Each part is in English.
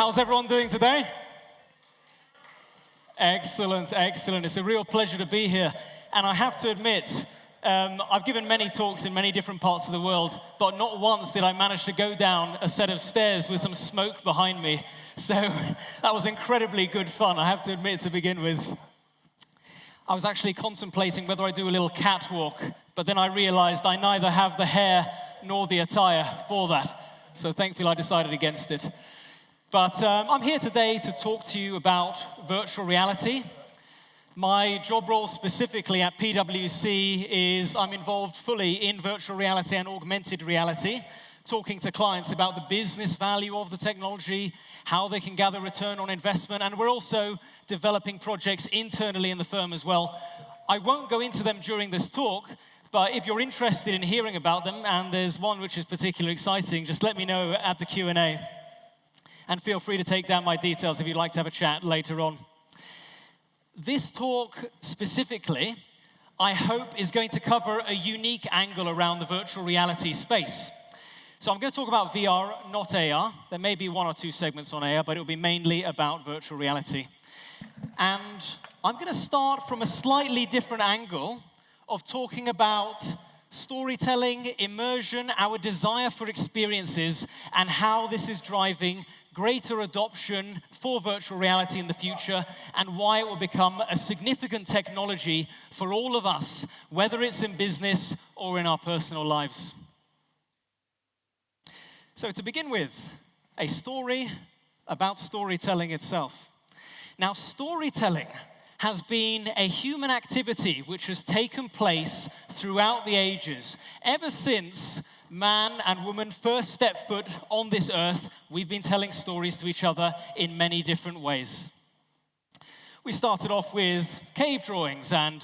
How's everyone doing today? Excellent, excellent. It's a real pleasure to be here. And I have to admit, I've given many talks in many different parts of the world, but not once did I manage to go down a set of stairs with some smoke behind me. So that was incredibly good fun, I have to admit, to begin with. I was actually contemplating whether I do a little catwalk, but then I realized I neither have the hair nor the attire for that. So thankfully I decided against it. But I'm here today to talk to you about virtual reality. My job role specifically at PwC is I'm involved fully in virtual reality and augmented reality, talking to clients about the business value of the technology, how they can gather return on investment, and we're also developing projects internally in the firm as well. I won't go into them during this talk, but if you're interested in hearing about them, and there's one which is particularly exciting, just let me know at the Q&A. And feel free to take down my details if you'd like to have a chat later on. This talk specifically, I hope, is going to cover a unique angle around the virtual reality space. So I'm going to talk about VR, not AR. There may be one or two segments on AR, but it will be mainly about virtual reality. And I'm going to start from a slightly different angle of talking about storytelling, immersion, our desire for experiences, and how this is driving greater adoption for virtual reality in the future, and why it will become a significant technology for all of us, whether it's in business or in our personal lives. So to begin with, a story about storytelling itself. Now, storytelling has been a human activity which has taken place throughout the ages. Ever since man and woman first stepped foot on this earth, we've been telling stories to each other in many different ways. We started off with cave drawings, and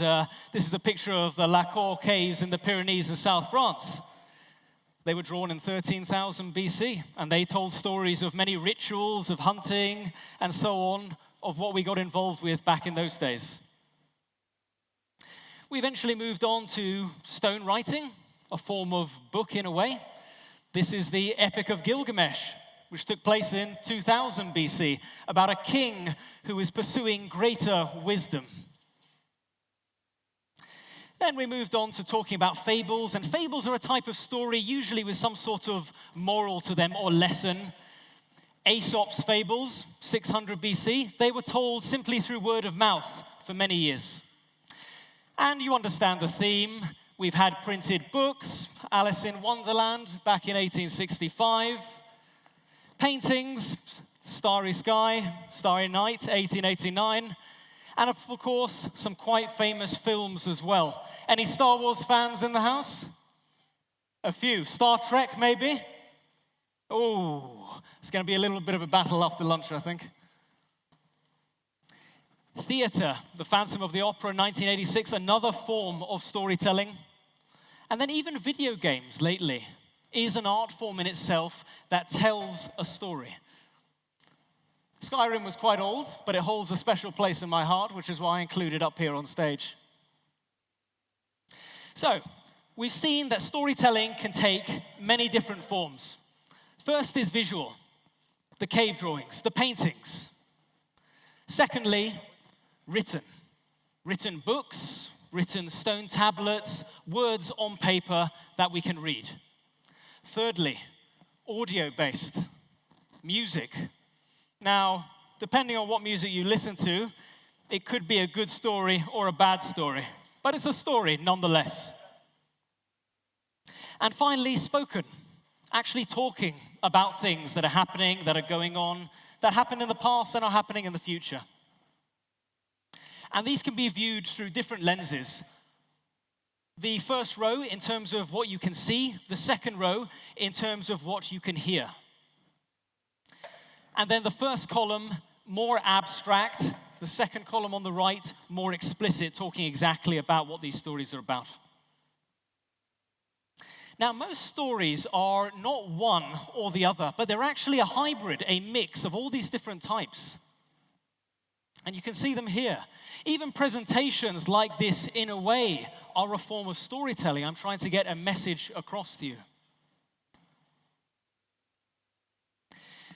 this is a picture of the Lacour caves in the Pyrenees in South France. They were drawn in 13,000 BC, and they told stories of many rituals, of hunting, and so on, of what we got involved with back in those days. We eventually moved on to stone writing, a form of book in a way. This is the Epic of Gilgamesh, which took place in 2000 BC, about a king who is pursuing greater wisdom. Then we moved on to talking about fables, and fables are a type of story usually with some sort of moral to them or lesson. Aesop's fables, 600 BC, they were told simply through word of mouth for many years. And you understand the theme. We've had printed books, Alice in Wonderland back in 1865, paintings, Starry Sky, Starry Night, 1889, and of course, some quite famous films as well. Any Star Wars fans in the house? A few. Star Trek, maybe? Oh, it's going to be a little bit of a battle after lunch, I think. Theatre, The Phantom of the Opera, 1986, another form of storytelling. And then even video games lately is an art form in itself that tells a story. Skyrim was quite old, but it holds a special place in my heart, which is why I include it up here on stage. So, we've seen that storytelling can take many different forms. First is visual, the cave drawings, the paintings. Secondly, written books, written stone tablets, words on paper that we can read. Thirdly, audio-based, music. Now, depending on what music you listen to, it could be a good story or a bad story, but it's a story nonetheless. And finally, spoken, actually talking about things that are happening, that are going on, that happened in the past and are happening in the future. And these can be viewed through different lenses. The first row in terms of what you can see, the second row in terms of what you can hear. And then the first column, more abstract, the second column on the right, more explicit, talking exactly about what these stories are about. Now, most stories are not one or the other, but they're actually a hybrid, a mix of all these different types. And you can see them here. Even presentations like this, in a way, are a form of storytelling. I'm trying to get a message across to you.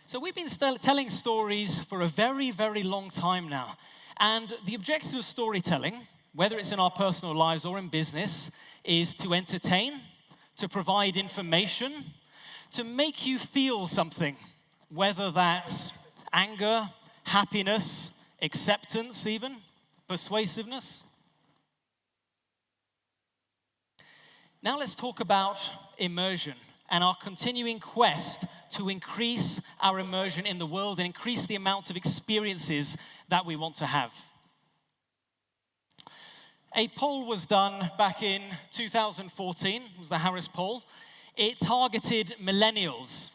So we've been telling stories for a very, very long time now. And the objective of storytelling, whether it's in our personal lives or in business, is to entertain, to provide information, to make you feel something, whether that's anger, happiness, acceptance even, persuasiveness. Now let's talk about immersion and our continuing quest to increase our immersion in the world and increase the amount of experiences that we want to have. A poll was done back in 2014, it was the Harris poll. It targeted millennials,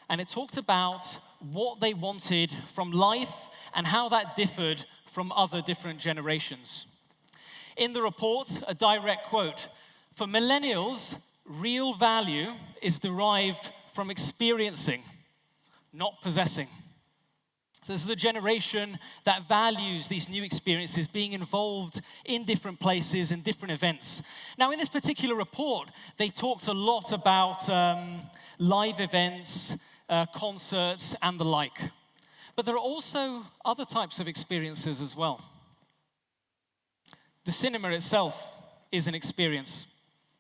and it talked about what they wanted from life and how that differed from other different generations. In the report, a direct quote, "For millennials, real value is derived from experiencing, not possessing." So this is a generation that values these new experiences, being involved in different places and different events. Now, in this particular report, they talked a lot about live events, concerts, and the like. But there are also other types of experiences as well. The cinema itself is an experience.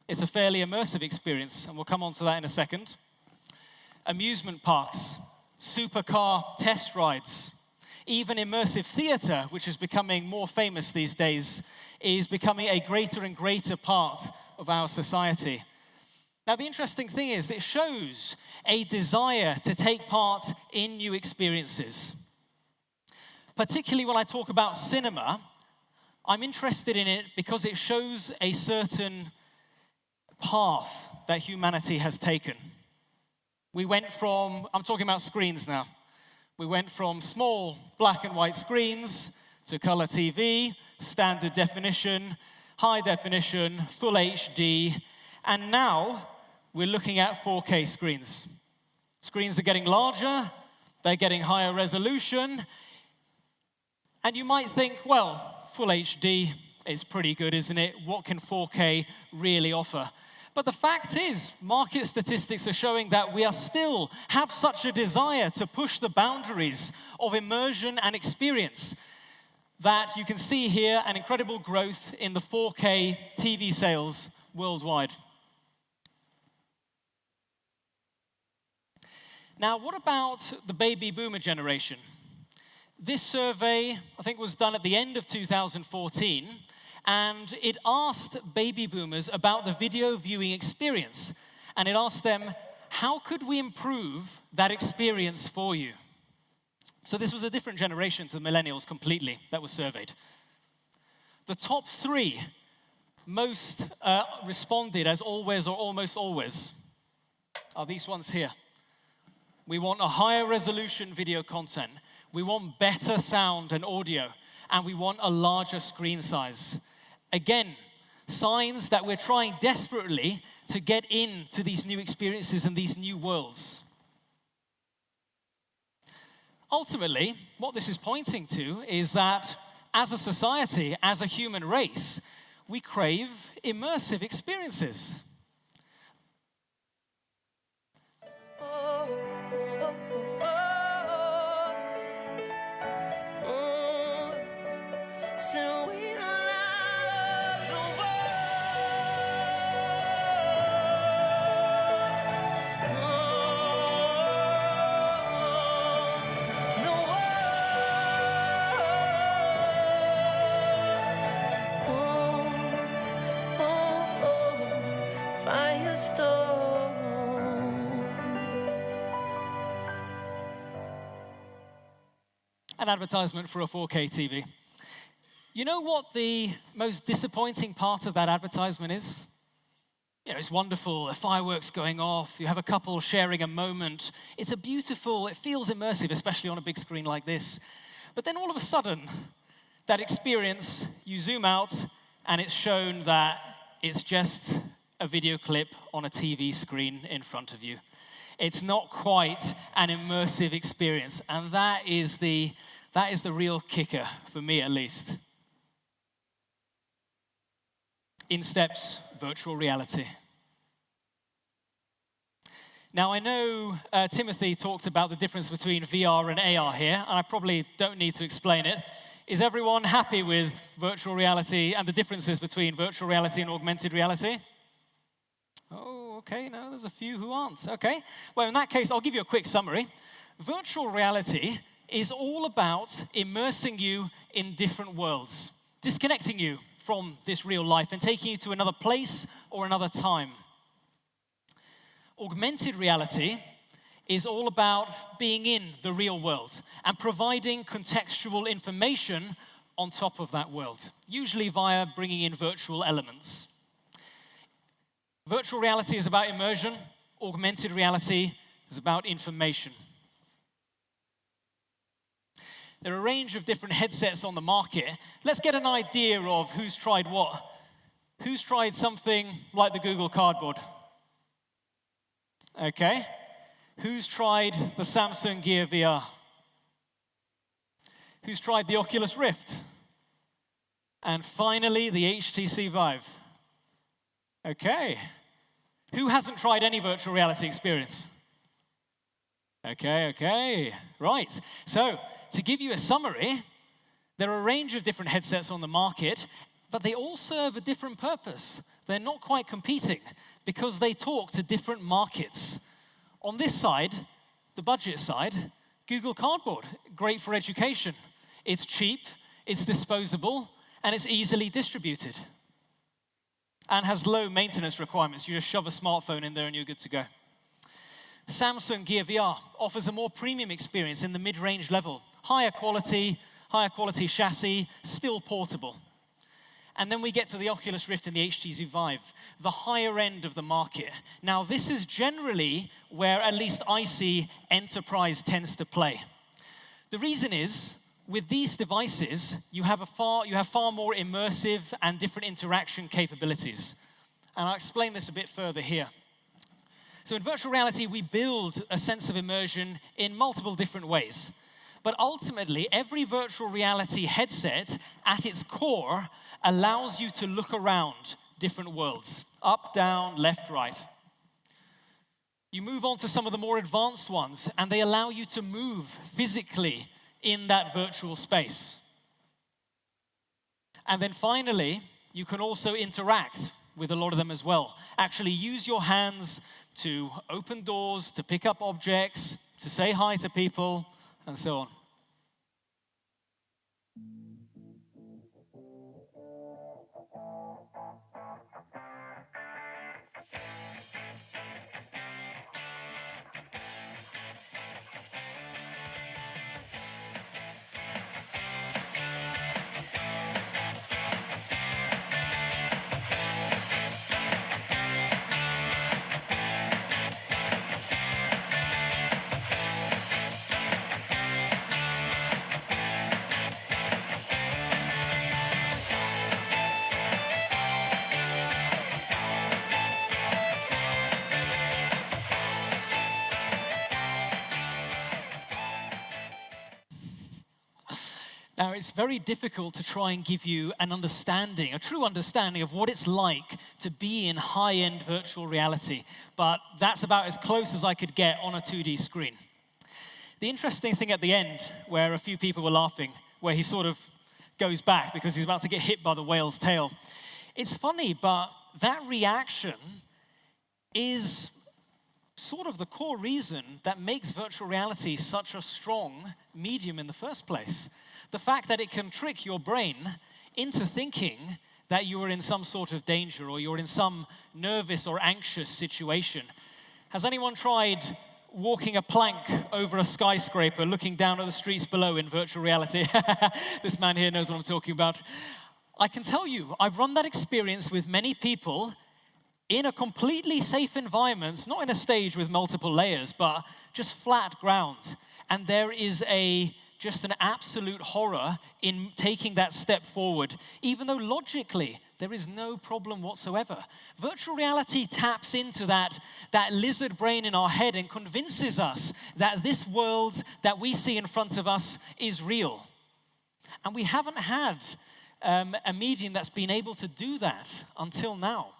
It's a fairly immersive experience, and we'll come on to that in a second. Amusement parks, supercar test rides, even immersive theater, which is becoming more famous these days, is becoming a greater and greater part of our society. Now, the interesting thing is that it shows a desire to take part in new experiences. Particularly when I talk about cinema, I'm interested in it because it shows a certain path that humanity has taken. We went from, I'm talking about screens now, we went from small black and white screens to color TV, standard definition, high definition, full HD, and now we're looking at 4K screens. Screens are getting larger, they're getting higher resolution, and you might think, well, full HD is pretty good, isn't it? What can 4K really offer? But the fact is, market statistics are showing that we are still have such a desire to push the boundaries of immersion and experience that you can see here an incredible growth in the 4K TV sales worldwide. Now, what about the baby boomer generation? This survey, I think, was done at the end of 2014, and it asked baby boomers about the video viewing experience. And it asked them, how could we improve that experience for you? So this was a different generation to the millennials completely that was surveyed. The top three most responded as always or almost always are these ones here. We want a higher resolution video content. We want better sound and audio. And we want a larger screen size. Again, signs that we're trying desperately to get into these new experiences and these new worlds. Ultimately, what this is pointing to is that as a society, as a human race, we crave immersive experiences. An advertisement for a 4K TV. You know what the most disappointing part of that advertisement is? You know, it's wonderful, the fireworks going off, you have a couple sharing a moment. It's it feels immersive, especially on a big screen like this. But then all of a sudden, that experience, you zoom out, and it's shown that it's just a video clip on a TV screen in front of you. It's not quite an immersive experience, and that is the real kicker, for me at least. In steps virtual reality. Now, I know Timothy talked about the difference between VR and AR here, and I probably don't need to explain it. Is everyone happy with virtual reality and the differences between virtual reality and augmented reality? Oh, okay, no, there's a few who aren't. Okay, well, in that case, I'll give you a quick summary. Virtual reality is all about immersing you in different worlds, disconnecting you from this real life and taking you to another place or another time. Augmented reality is all about being in the real world and providing contextual information on top of that world, usually via bringing in virtual elements. Virtual reality is about immersion. Augmented reality is about information. There are a range of different headsets on the market. Let's get an idea of who's tried what. Who's tried something like the Google Cardboard? Okay. Who's tried the Samsung Gear VR? Who's tried the Oculus Rift? And finally, the HTC Vive. Okay. Who hasn't tried any virtual reality experience? Okay. Right. So, to give you a summary, there are a range of different headsets on the market, but they all serve a different purpose. They're not quite competing because they talk to different markets. On this side, the budget side, Google Cardboard, great for education. It's cheap, it's disposable, and it's easily distributed. And has low maintenance requirements. You just shove a smartphone in there and you're good to go. Samsung Gear VR offers a more premium experience in the mid-range level. Higher quality chassis, still portable. And then we get to the Oculus Rift and the HTC Vive, the higher end of the market. Now, this is generally where at least I see enterprise tends to play. The reason is, with these devices, you have far more immersive and different interaction capabilities. And I'll explain this a bit further here. So in virtual reality, we build a sense of immersion in multiple different ways. But ultimately, every virtual reality headset, at its core, allows you to look around different worlds, up, down, left, right. You move on to some of the more advanced ones, and they allow you to move physically in that virtual space. And then finally, you can also interact with a lot of them as well. Actually use your hands to open doors, to pick up objects, to say hi to people, and so on. Now, it's very difficult to try and give you an understanding, a true understanding of what it's like to be in high-end virtual reality, but that's about as close as I could get on a 2D screen. The interesting thing at the end, where a few people were laughing, where he sort of goes back because he's about to get hit by the whale's tail. It's funny, but that reaction is sort of the core reason that makes virtual reality such a strong medium in the first place. The fact that it can trick your brain into thinking that you are in some sort of danger or you're in some nervous or anxious situation. Has anyone tried walking a plank over a skyscraper, looking down at the streets below in virtual reality? This man here knows what I'm talking about. I can tell you, I've run that experience with many people in a completely safe environment, not in a stage with multiple layers, but just flat ground. And there is just an absolute horror in taking that step forward, even though logically there is no problem whatsoever. Virtual reality taps into that lizard brain in our head and convinces us that this world that we see in front of us is real. And we haven't had a medium that's been able to do that until now.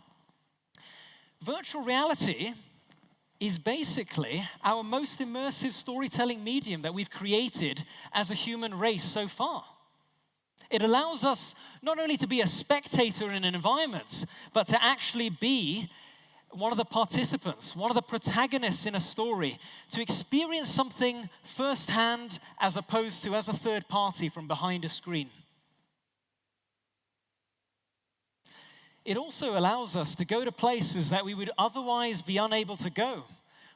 Virtual reality is basically our most immersive storytelling medium that we've created as a human race so far. It allows us not only to be a spectator in an environment, but to actually be one of the participants, one of the protagonists in a story, to experience something firsthand as opposed to as a third party from behind a screen. It also allows us to go to places that we would otherwise be unable to go,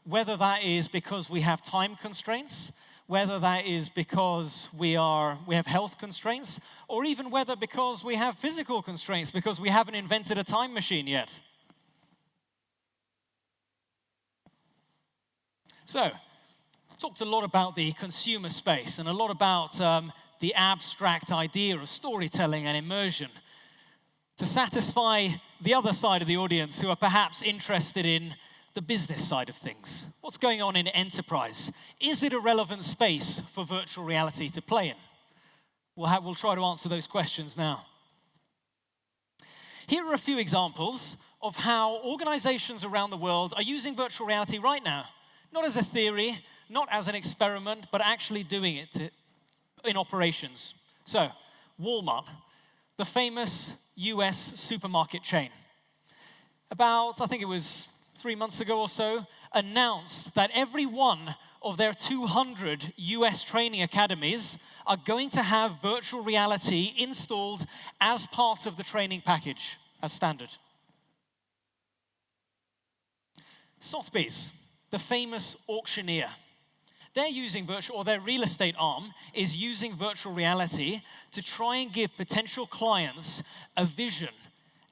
whether that is because we have time constraints, whether that is because we have health constraints, or even whether because we have physical constraints because we haven't invented a time machine yet. So, talked a lot about the consumer space and a lot about the abstract idea of storytelling and immersion. To satisfy the other side of the audience who are perhaps interested in the business side of things. What's going on in enterprise? Is it a relevant space for virtual reality to play in? We'll try to answer those questions now. Here are a few examples of how organizations around the world are using virtual reality right now. Not as a theory, not as an experiment, but actually doing it in operations. So, Walmart, the famous US supermarket chain. About, I think it was 3 months ago or so, announced that every one of their 200 US training academies are going to have virtual reality installed as part of the training package, as standard. Sotheby's, the famous auctioneer. They're using their real estate arm is using virtual reality to try and give potential clients a vision,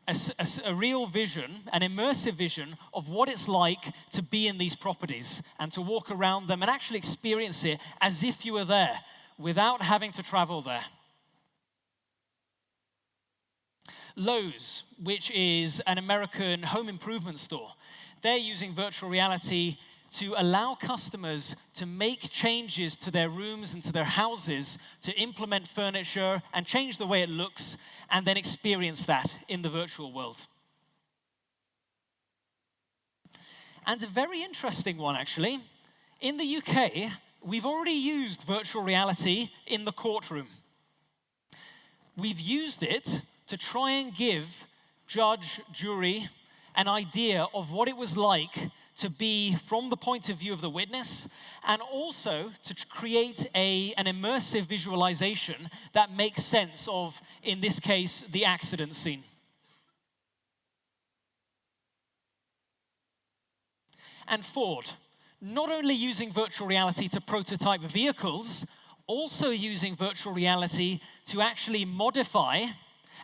a real vision, an immersive vision of what it's like to be in these properties and to walk around them and actually experience it as if you were there without having to travel there. Lowe's, which is an American home improvement store, they're using virtual reality to allow customers to make changes to their rooms and to their houses, to implement furniture and change the way it looks, and then experience that in the virtual world. And a very interesting one, actually. In the UK, we've already used virtual reality in the courtroom. We've used it to try and give judge, jury, an idea of what it was like to be from the point of view of the witness, and also to create an immersive visualization that makes sense of, in this case, the accident scene. And Ford, not only using virtual reality to prototype vehicles, also using virtual reality to actually modify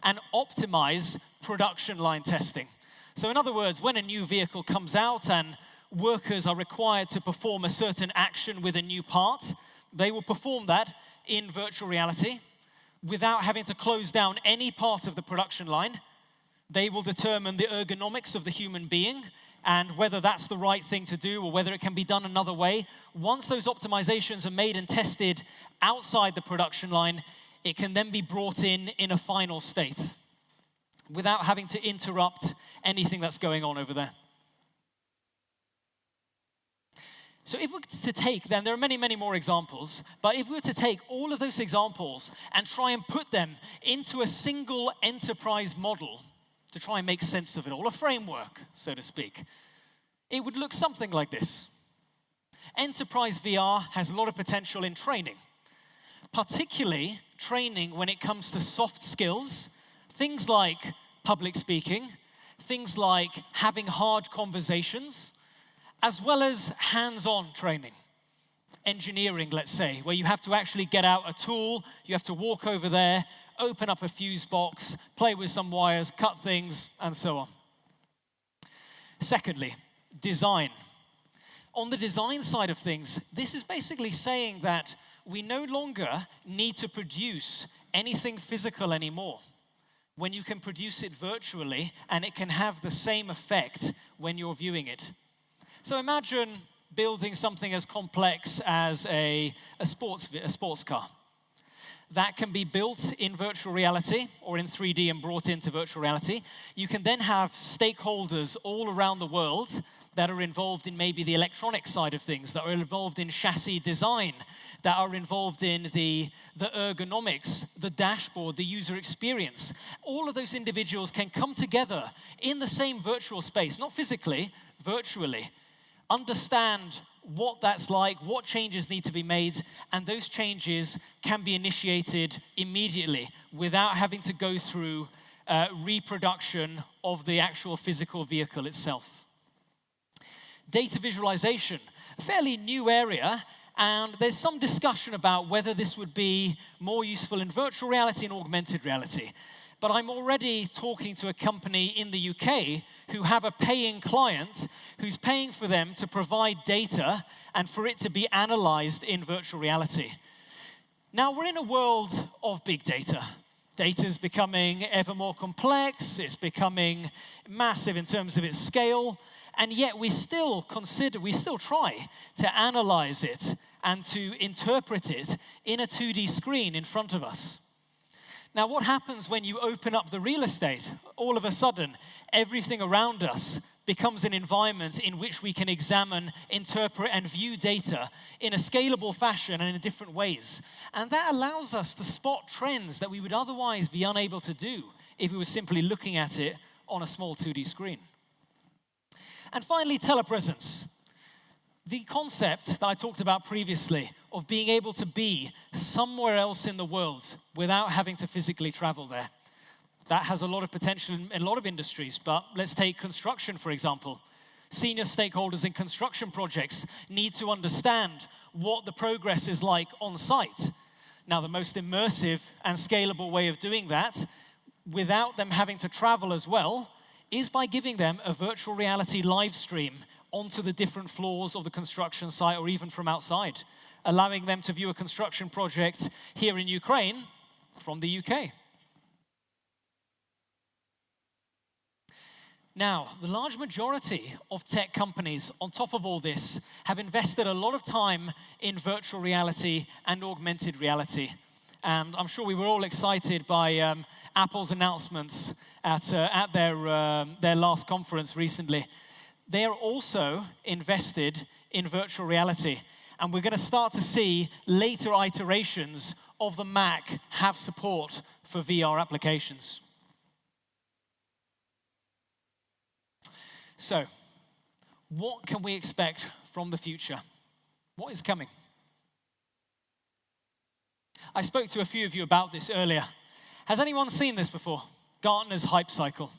and optimize production line testing. So in other words, when a new vehicle comes out and workers are required to perform a certain action with a new part, they will perform that in virtual reality without having to close down any part of the production line. They will determine the ergonomics of the human being and whether that's the right thing to do or whether it can be done another way. Once those optimizations are made and tested outside the production line, it can then be brought in a final state without having to interrupt anything that's going on over there. So if we were to take, then there are many, many more examples, but if we were to take all of those examples and try and put them into a single enterprise model to try and make sense of it all, a framework, so to speak, it would look something like this. Enterprise VR has a lot of potential in training, particularly training when it comes to soft skills, things like public speaking, things like having hard conversations, as well as hands-on training. Engineering, let's say, where you have to actually get out a tool, you have to walk over there, open up a fuse box, play with some wires, cut things, and so on. Secondly, design. On the design side of things, this is basically saying that we no longer need to produce anything physical anymore when you can produce it virtually and it can have the same effect when you're viewing it. So imagine building something as complex as a sports car. That can be built in virtual reality or in 3D and brought into virtual reality. You can then have stakeholders all around the world that are involved in maybe the electronic side of things, that are involved in chassis design, that are involved in the ergonomics, the dashboard, the user experience. All of those individuals can come together in the same virtual space, not physically, virtually, understand what that's like, what changes need to be made, and those changes can be initiated immediately without having to go through reproduction of the actual physical vehicle itself. Data visualization, a fairly new area, and there's some discussion about whether this would be more useful in virtual reality and augmented reality. But I'm already talking to a company in the UK who have a paying client who's paying for them to provide data and for it to be analyzed in virtual reality. Now, we're in a world of big data. Data's becoming ever more complex, it's becoming massive in terms of its scale, and yet we still try to analyze it and to interpret it in a 2D screen in front of us. Now, what happens when you open up the real estate? All of a sudden, everything around us becomes an environment in which we can examine, interpret, and view data in a scalable fashion and in different ways. And that allows us to spot trends that we would otherwise be unable to do if we were simply looking at it on a small 2D screen. And finally, telepresence. The concept that I talked about previously of being able to be somewhere else in the world without having to physically travel there. That has a lot of potential in a lot of industries, but let's take construction, for example. Senior stakeholders in construction projects need to understand what the progress is like on site. Now, the most immersive and scalable way of doing that, without them having to travel as well, is by giving them a virtual reality live stream onto the different floors of the construction site or even from outside, allowing them to view a construction project here in Ukraine from the UK. Now, the large majority of tech companies, on top of all this, have invested a lot of time in virtual reality and augmented reality. And I'm sure we were all excited by Apple's announcements at their last conference recently. They are also invested in virtual reality. And we're going to start to see later iterations of the Mac have support for VR applications. So, what can we expect from the future? What is coming? I spoke to a few of you about this earlier. Has anyone seen this before? Gartner's hype cycle.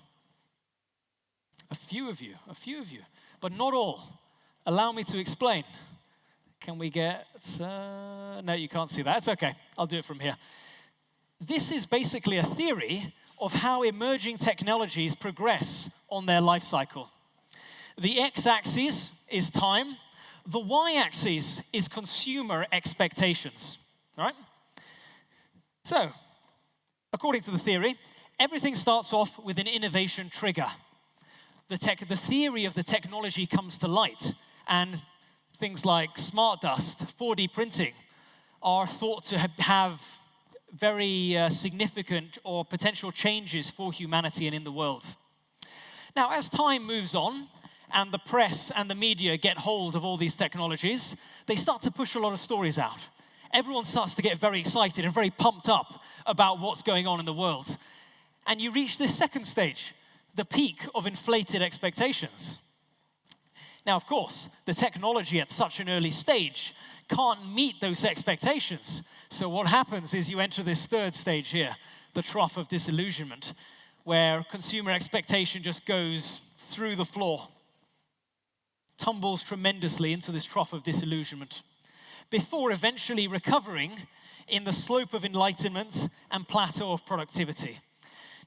A few of you, but not all. Allow me to explain. Can we get, no, you can't see that. It's okay, I'll do it from here. This is basically a theory of how emerging technologies progress on their life cycle. The x-axis is time. The y-axis is consumer expectations, right? So, according to the theory, everything starts off with an innovation trigger. The theory of the technology comes to light, and things like smart dust, 4D printing, are thought to have very significant or potential changes for humanity and in the world. Now, as time moves on, and the press and the media get hold of all these technologies, they start to push a lot of stories out. Everyone starts to get very excited and very pumped up about what's going on in the world. And you reach this second stage, the peak of inflated expectations. Now, of course, the technology at such an early stage can't meet those expectations. So what happens is you enter this third stage here, the trough of disillusionment, where consumer expectation just goes through the floor, tumbles tremendously into this trough of disillusionment, before eventually recovering in the slope of enlightenment and plateau of productivity.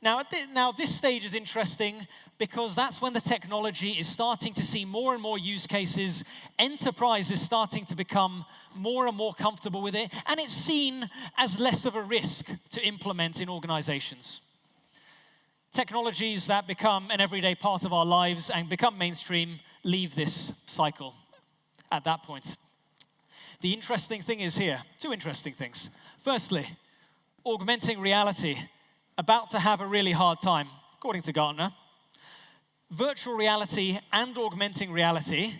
Now, this stage is interesting because that's when the technology is starting to see more and more use cases, enterprises starting to become more and more comfortable with it, and it's seen as less of a risk to implement in organizations. Technologies that become an everyday part of our lives and become mainstream leave this cycle at that point. The interesting thing is here, two interesting things. Firstly, augmenting reality, about to have a really hard time, according to Gartner. virtual reality and augmenting reality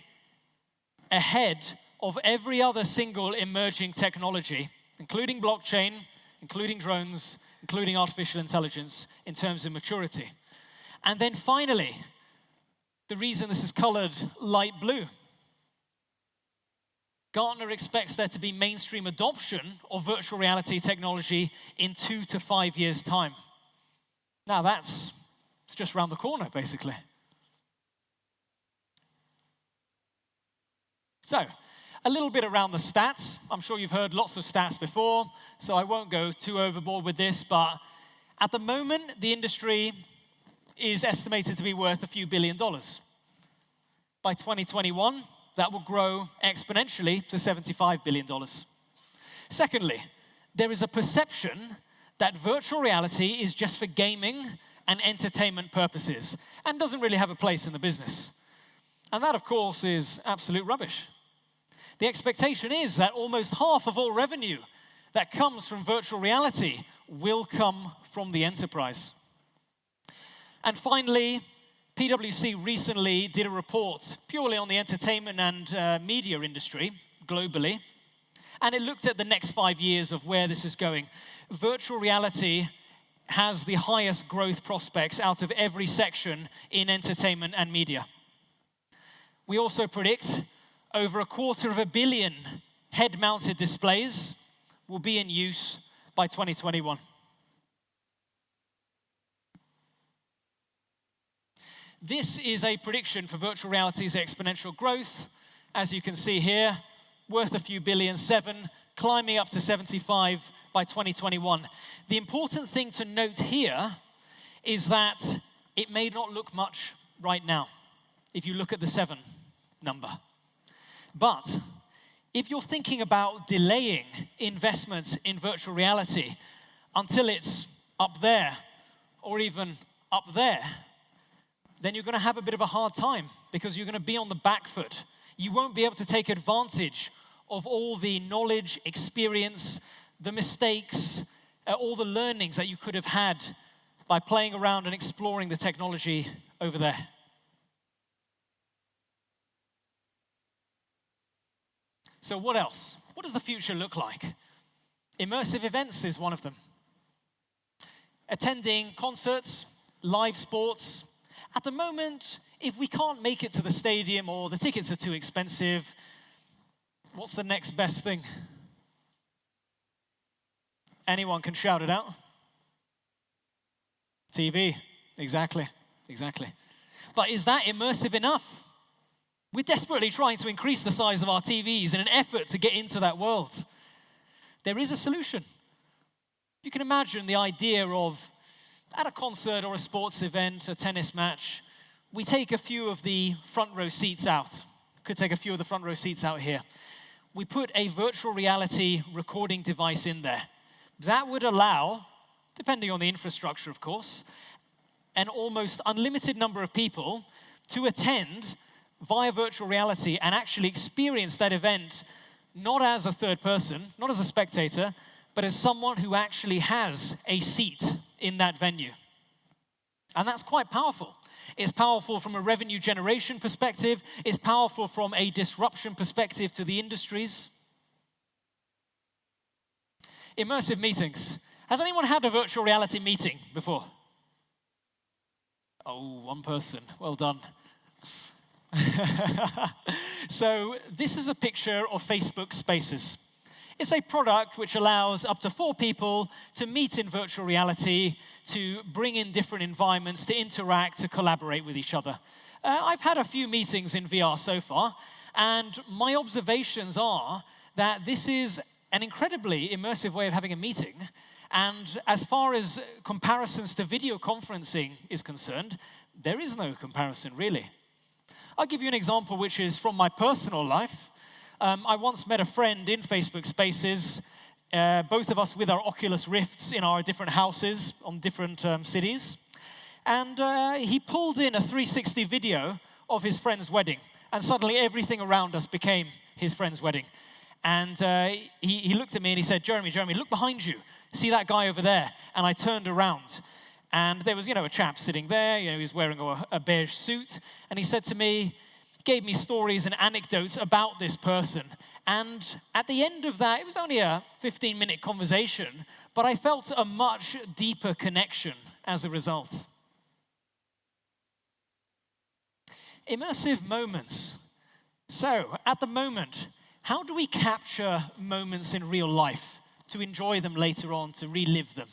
ahead of every other single emerging technology, including blockchain, including drones, including artificial intelligence, in terms of maturity. And then finally, the reason this is colored light blue. Gartner expects there to be mainstream adoption of virtual reality technology in 2 to 5 years' time. Now it's just around the corner, basically. So, a little bit around the stats. I'm sure you've heard lots of stats before, so I won't go too overboard with this, but at the moment, the industry is estimated to be worth a few $1 billion. By 2021, that will grow exponentially to $75 billion. Secondly, there is a perception that virtual reality is just for gaming and entertainment purposes and doesn't really have a place in the business. And that, of course, is absolute rubbish. The expectation is that almost half of all revenue that comes from virtual reality will come from the enterprise. And finally, PwC recently did a report purely on the entertainment and media industry globally, and it looked at the next 5 years of where this is going. Virtual reality has the highest growth prospects out of every section in entertainment and media. We also predict over 250 million head-mounted displays will be in use by 2021. This is a prediction for virtual reality's exponential growth. As you can see here, worth a few billion, 7, climbing up to 75 by 2021. The important thing to note here is that it may not look much right now, if you look at the 7 number. But if you're thinking about delaying investments in virtual reality until it's up there or even up there, then you're going to have a bit of a hard time because you're going to be on the back foot. You won't be able to take advantage of all the knowledge, experience, the mistakes, all the learnings that you could have had by playing around and exploring the technology over there. So what else? What does the future look like? Immersive events is one of them. Attending concerts, live sports. At the moment, if we can't make it to the stadium or the tickets are too expensive, what's the next best thing? Anyone can shout it out. TV, exactly. But is that immersive enough? We're desperately trying to increase the size of our TVs in an effort to get into that world. There is a solution. You can imagine the idea of, at a concert or a sports event, a tennis match, we take a few of the front row seats out. Could take a few of the front row seats out here. We put a virtual reality recording device in there. That would allow, depending on the infrastructure, of course, an almost unlimited number of people to attend via virtual reality and actually experience that event not as a third person, not as a spectator, but as someone who actually has a seat in that venue. And that's quite powerful. It's powerful from a revenue generation perspective. It's powerful from a disruption perspective to the industries. Immersive meetings. Has anyone had a virtual reality meeting before? Oh, one person. Well done. So this is a picture of Facebook Spaces. It's a product which allows up to 4 people to meet in virtual reality, to bring in different environments, to interact, to collaborate with each other. I've had a few meetings in VR so far, and my observations are that this is an incredibly immersive way of having a meeting. And as far as comparisons to video conferencing is concerned, there is no comparison, really. I'll give you an example which is from my personal life. I once met a friend in Facebook Spaces, both of us with our Oculus Rifts in our different houses on different cities. And he pulled in a 360 video of his friend's wedding. And suddenly everything around us became his friend's wedding. And he looked at me and he said, Jeremy, look behind you. See that guy over there? And I turned around. And there was, a chap sitting there, he was wearing a beige suit, and he said to me, gave me stories and anecdotes about this person. And at the end of that, it was only a 15-minute conversation, but I felt a much deeper connection as a result. Immersive moments. So, at the moment, how do we capture moments in real life to enjoy them later on, to relive them?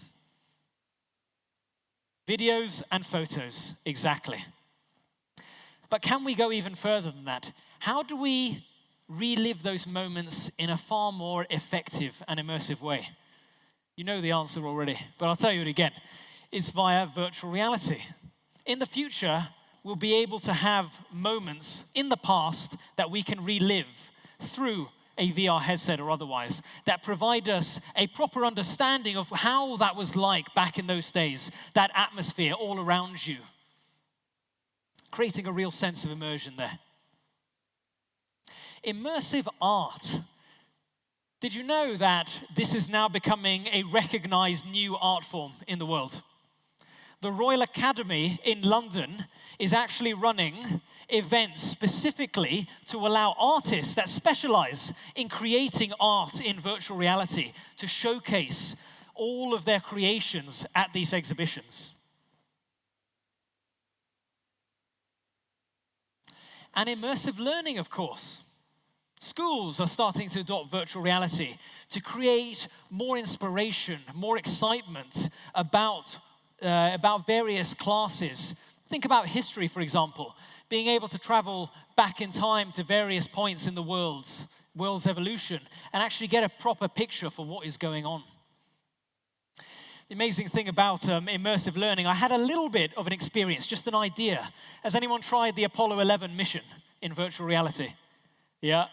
Videos and photos, exactly. But can we go even further than that? How do we relive those moments in a far more effective and immersive way? You know the answer already, but I'll tell you it again. It's via virtual reality. In the future, we'll be able to have moments in the past that we can relive through a VR headset or otherwise, that provide us a proper understanding of how that was like back in those days, that atmosphere all around you, creating a real sense of immersion there. Immersive art. Did you know that this is now becoming a recognized new art form in the world? The Royal Academy in London is actually running events specifically to allow artists that specialize in creating art in virtual reality to showcase all of their creations at these exhibitions. And immersive learning, of course. Schools are starting to adopt virtual reality to create more inspiration, more excitement about various classes. Think about history, for example. Being able to travel back in time to various points in the world's evolution and actually get a proper picture for what is going on. The amazing thing about immersive learning, I had a little bit of an experience, just an idea. Has anyone tried the Apollo 11 mission in virtual reality? Yeah,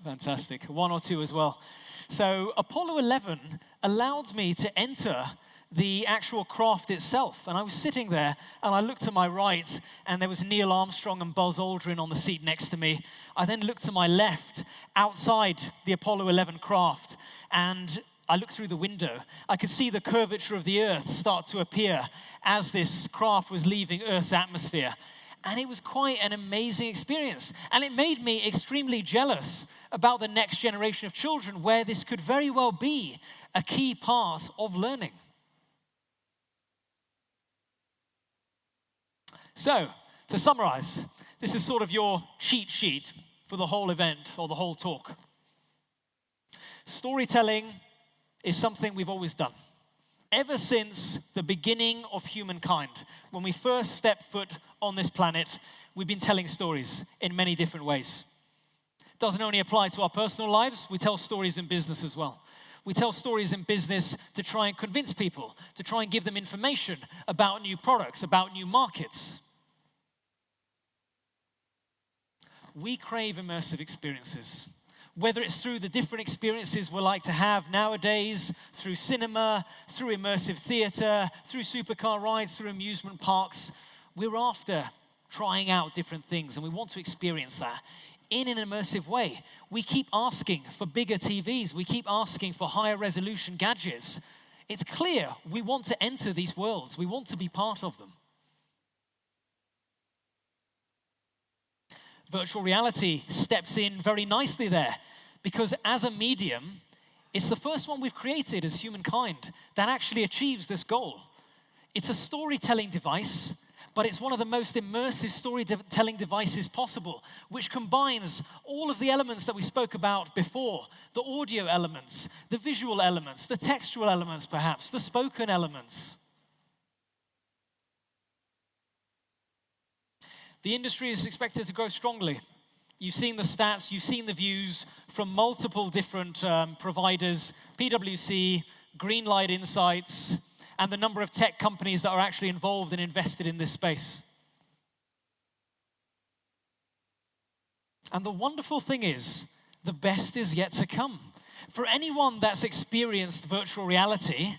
fantastic. One or two as well. So Apollo 11 allowed me to enter the actual craft itself. And I was sitting there, and I looked to my right, and there was Neil Armstrong and Buzz Aldrin on the seat next to me. I then looked to my left, outside the Apollo 11 craft, and I looked through the window. I could see the curvature of the Earth start to appear as this craft was leaving Earth's atmosphere. And it was quite an amazing experience. And it made me extremely jealous about the next generation of children, where this could very well be a key part of learning. So, to summarize, this is sort of your cheat sheet for the whole event or the whole talk. Storytelling is something we've always done. Ever since the beginning of humankind, when we first stepped foot on this planet, we've been telling stories in many different ways. It doesn't only apply to our personal lives, we tell stories in business as well. We tell stories in business to try and convince people, to try and give them information about new products, about new markets. We crave immersive experiences. Whether it's through the different experiences we like to have nowadays, through cinema, through immersive theater, through supercar rides, through amusement parks, we're after trying out different things, and we want to experience that in an immersive way. We keep asking for bigger TVs. We keep asking for higher resolution gadgets. It's clear we want to enter these worlds. We want to be part of them. Virtual reality steps in very nicely there, because as a medium, it's the first one we've created as humankind that actually achieves this goal. It's a storytelling device, but it's one of the most immersive storytelling devices possible, which combines all of the elements that we spoke about before, the audio elements, the visual elements, the textual elements perhaps, the spoken elements. The industry is expected to grow strongly. You've seen the stats, you've seen the views from multiple different providers, PwC, Greenlight Insights, and the number of tech companies that are actually involved and invested in this space. And the wonderful thing is, the best is yet to come. For anyone that's experienced virtual reality,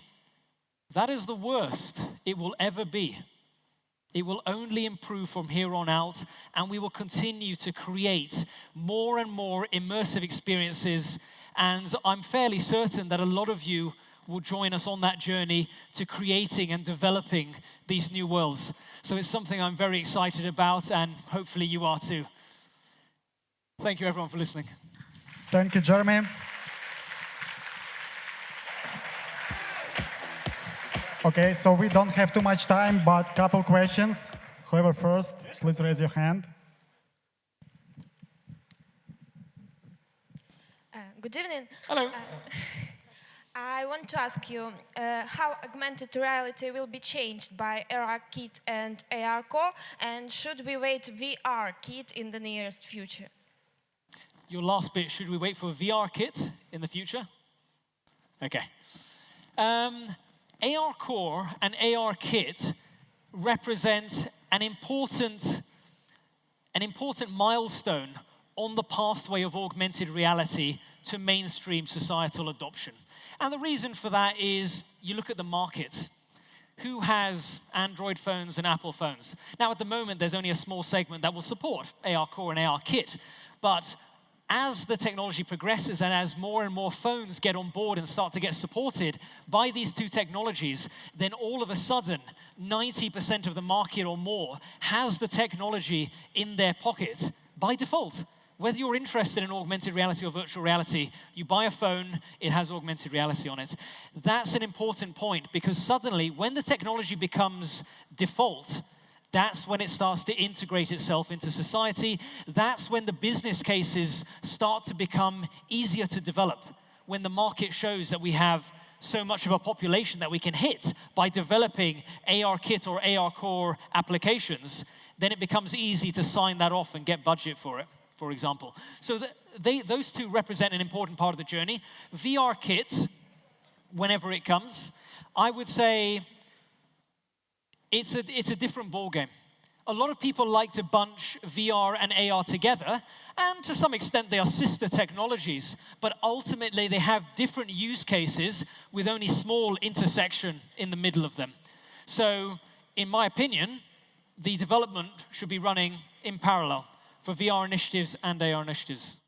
that is the worst it will ever be. It will only improve from here on out, and we will continue to create more and more immersive experiences. And I'm fairly certain that a lot of you will join us on that journey to creating and developing these new worlds. So it's something I'm very excited about, and hopefully you are too. Thank you everyone for listening. Thank you, Jeremy. Okay, so we don't have too much time, but couple questions. Whoever first, please raise your hand. Good evening. Hello. I want to ask you how augmented reality will be changed by AR Kit and AR Core, and should we wait VR Kit in the nearest future? Your last bit, should we wait for a VR kit in the future? Okay. AR Core and AR Kit represent an important milestone on the pathway of augmented reality to mainstream societal adoption. And the reason for that is you look at the market. Who has Android phones and Apple phones? Now, at the moment, there's only a small segment that will support AR Core and AR Kit. But as the technology progresses and as more and more phones get on board and start to get supported by these two technologies, then all of a sudden, 90% of the market or more has the technology in their pocket by default. Whether you're interested in augmented reality or virtual reality, you buy a phone, it has augmented reality on it. That's an important point, because suddenly, when the technology becomes default, that's when it starts to integrate itself into society. That's when the business cases start to become easier to develop. When the market shows that we have so much of a population that we can hit by developing AR Kit or AR Core applications, then it becomes easy to sign that off and get budget for it, for example. So those two represent an important part of the journey. VR Kit, whenever it comes, I would say it's a different ballgame. A lot of people like to bunch VR and AR together, and to some extent they are sister technologies, but ultimately they have different use cases with only small intersection in the middle of them. So, in my opinion, the development should be running in parallel for VR initiatives and AR initiatives.